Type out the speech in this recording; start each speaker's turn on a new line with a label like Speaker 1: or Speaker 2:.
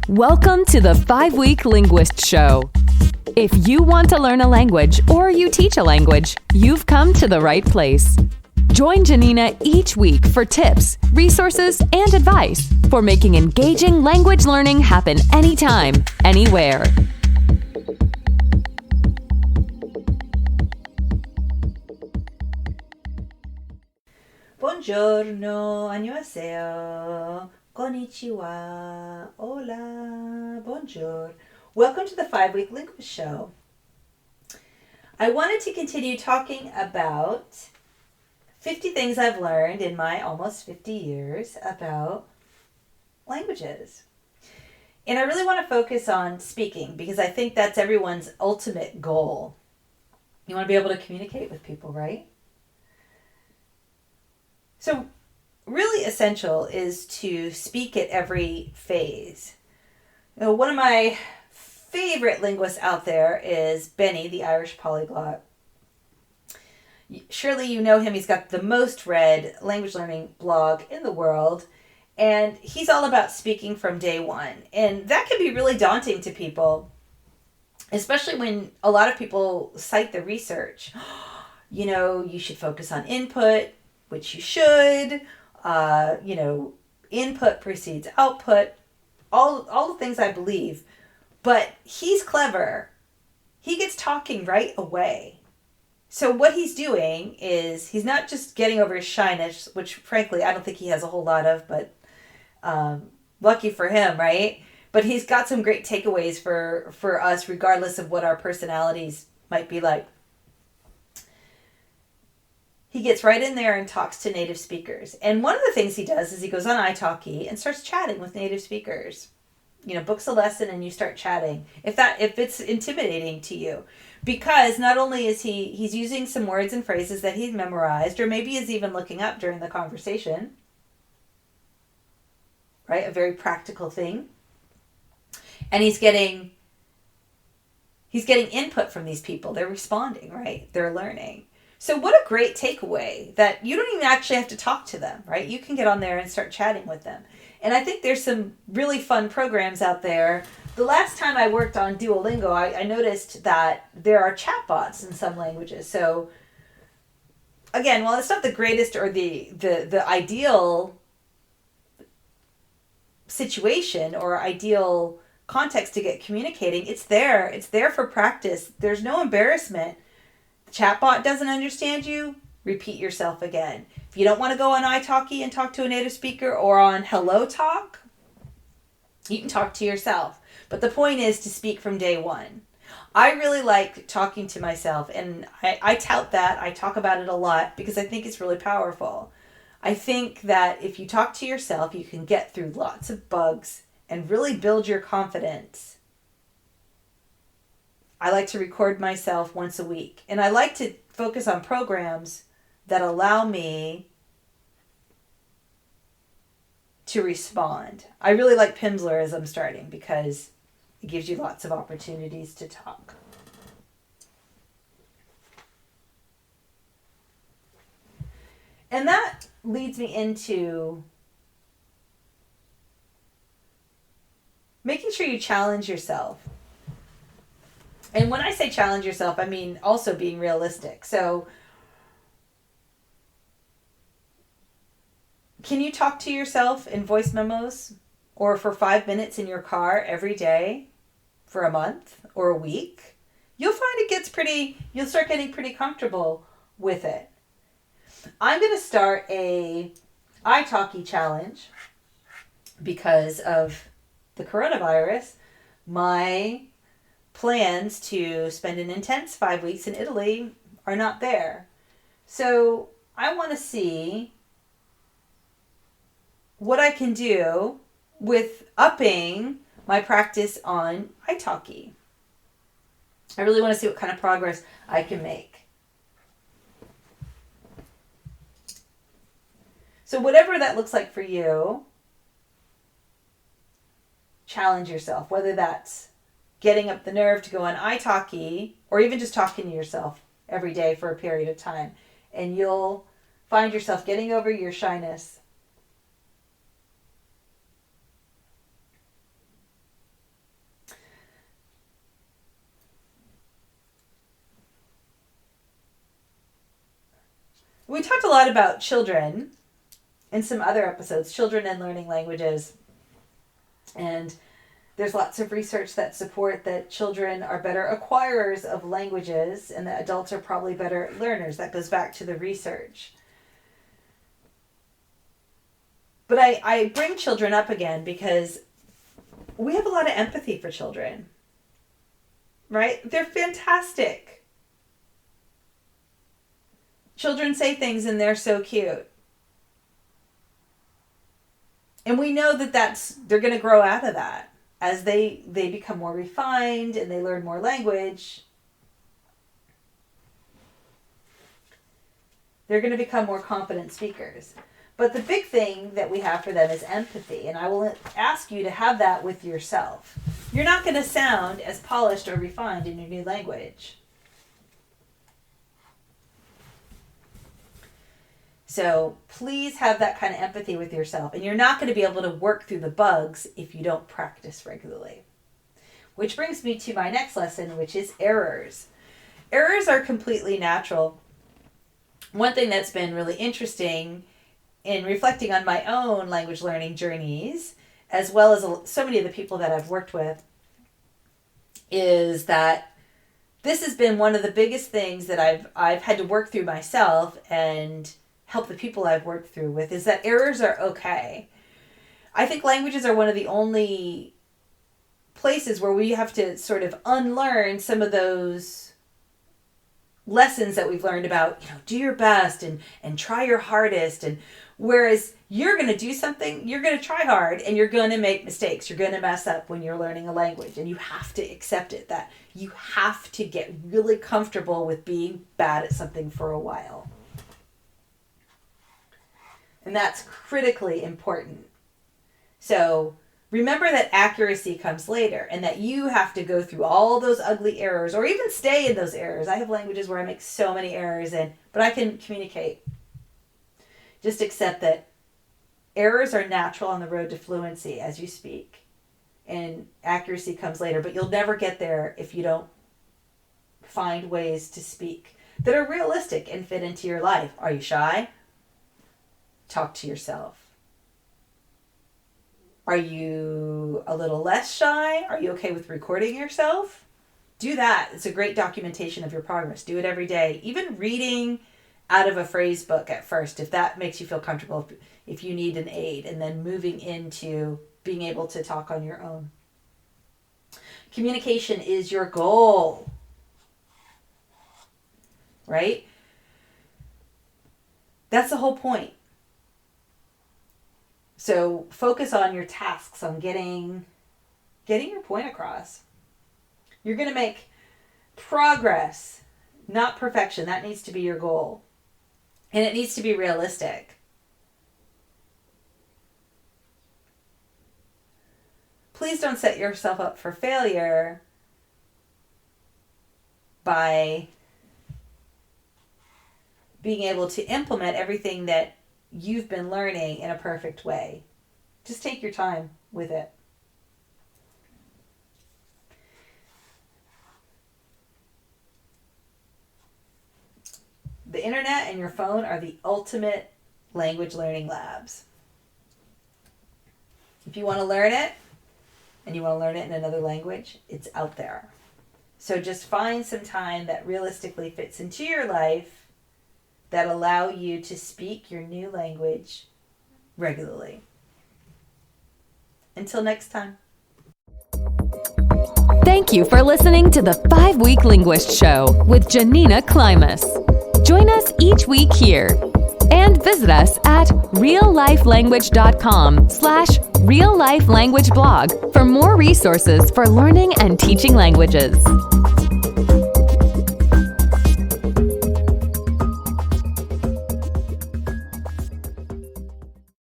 Speaker 1: Welcome to the 5-Week Linguist Show. If you want to learn a language or you teach a language, you've come to the right place. Join Janina each week for tips, resources, and advice for making engaging language learning happen anytime, anywhere.
Speaker 2: Buongiorno, annyeonghaseyo, konnichiwa, hola, bonjour. Welcome to the 5-Week Linguist Show. I wanted to continue talking about 50 things I've learned in my almost 50 years about languages. And I really want to focus on speaking because I think that's everyone's ultimate goal. You want to be able to communicate with people, right? So really essential is to speak at every phase. One of my favorite linguists out there is Benny, the Irish polyglot. Surely you know him. He's got the most read language learning blog in the world. And he's all about speaking from day one. And that can be really daunting to people, especially when a lot of people cite the research. You should focus on input, which you should, input precedes output, all the things I believe. But he's clever. He gets talking right away. So what he's doing is he's not just getting over his shyness, which frankly I don't think he has a whole lot of, but lucky for him, right? But he's got some great takeaways for us, regardless of what our personalities might be like. He gets right in there and talks to native speakers. And one of the things he does is he goes on italki and starts chatting with native speakers. Books a lesson and you start chatting. If it's intimidating to you. Because not only is he's using some words and phrases that he's memorized, or maybe is even looking up during the conversation. Right? A very practical thing. And he's getting input from these people. They're responding, right? They're learning. So what a great takeaway that you don't even actually have to talk to them, right? You can get on there and start chatting with them. And I think there's some really fun programs out there. The last time I worked on Duolingo, I noticed that there are chatbots in some languages. So again, while it's not the greatest or the ideal situation or ideal context to get communicating, it's there. It's there for practice. There's no embarrassment. The chatbot doesn't understand you, repeat yourself again. If you don't want to go on italki and talk to a native speaker or on Hello Talk, you can talk to yourself. But the point is to speak from day one. I really like talking to myself, and I tout that. I talk about it a lot because I think it's really powerful. I think that if you talk to yourself, you can get through lots of bugs and really build your confidence. I like to record myself once a week. And I like to focus on programs that allow me to respond. I really like Pimsleur as I'm starting because it gives you lots of opportunities to talk. And that leads me into making sure you challenge yourself. And when I say challenge yourself, I mean also being realistic. So, can you talk to yourself in voice memos or for 5 minutes in your car every day for a month or a week? You'll find you'll start getting pretty comfortable with it. I'm going to start a italki challenge because of the coronavirus. My plans to spend an intense 5 weeks in Italy are not there. So I want to see what I can do with upping my practice on italki. I really want to see what kind of progress I can make. So whatever that looks like for you, challenge yourself, whether that's getting up the nerve to go on italki or even just talking to yourself every day for a period of time. And you'll find yourself getting over your shyness We talked a lot about children in some other episodes, children and learning languages. And there's lots of research that support that children are better acquirers of languages and that adults are probably better learners. That goes back to the research. But I bring children up again because we have a lot of empathy for children, right? They're fantastic. Children say things and they're so cute. And we know that they're going to grow out of that as they become more refined and they learn more language. They're going to become more confident speakers. But the big thing that we have for them is empathy. And I will ask you to have that with yourself. You're not going to sound as polished or refined in your new language. So please have that kind of empathy with yourself. And you're not going to be able to work through the bugs if you don't practice regularly. Which brings me to my next lesson, which is errors. Errors are completely natural. One thing that's been really interesting in reflecting on my own language learning journeys, as well as so many of the people that I've worked with, is that this has been one of the biggest things that I've had to work through myself and help the people I've worked through with, is that errors are okay. I think languages are one of the only places where we have to sort of unlearn some of those lessons that we've learned about, do your best and try your hardest. And whereas you're going to do something, you're going to try hard and you're going to make mistakes. You're going to mess up when you're learning a language, and you have to accept it, that you have to get really comfortable with being bad at something for a while. And that's critically important. So remember that accuracy comes later and that you have to go through all those ugly errors or even stay in those errors. I have languages where I make so many errors but I can communicate. Just accept that errors are natural on the road to fluency as you speak. And accuracy comes later, but you'll never get there if you don't find ways to speak that are realistic and fit into your life. Are you shy? Talk to yourself. Are you a little less shy? Are you okay with recording yourself? Do that. It's a great documentation of your progress. Do it every day. Even reading out of a phrase book at first, if that makes you feel comfortable, if you need an aid, and then moving into being able to talk on your own. Communication is your goal, right? That's the whole point. So focus on your tasks, on getting your point across. You're going to make progress, not perfection. That needs to be your goal. And it needs to be realistic. Please don't set yourself up for failure by being able to implement everything that you've been learning in a perfect way. Just take your time with it. The internet and your phone are the ultimate language learning labs. If you want to learn it, and you want to learn it in another language, it's out there. So just find some time that realistically fits into your life that allow you to speak your new language regularly. Until next time.
Speaker 1: Thank you for listening to the 5-Week Linguist Show with Janina Klimas. Join us each week here and visit us at reallifelanguage.com/reallifelanguageblog for more resources for learning and teaching languages.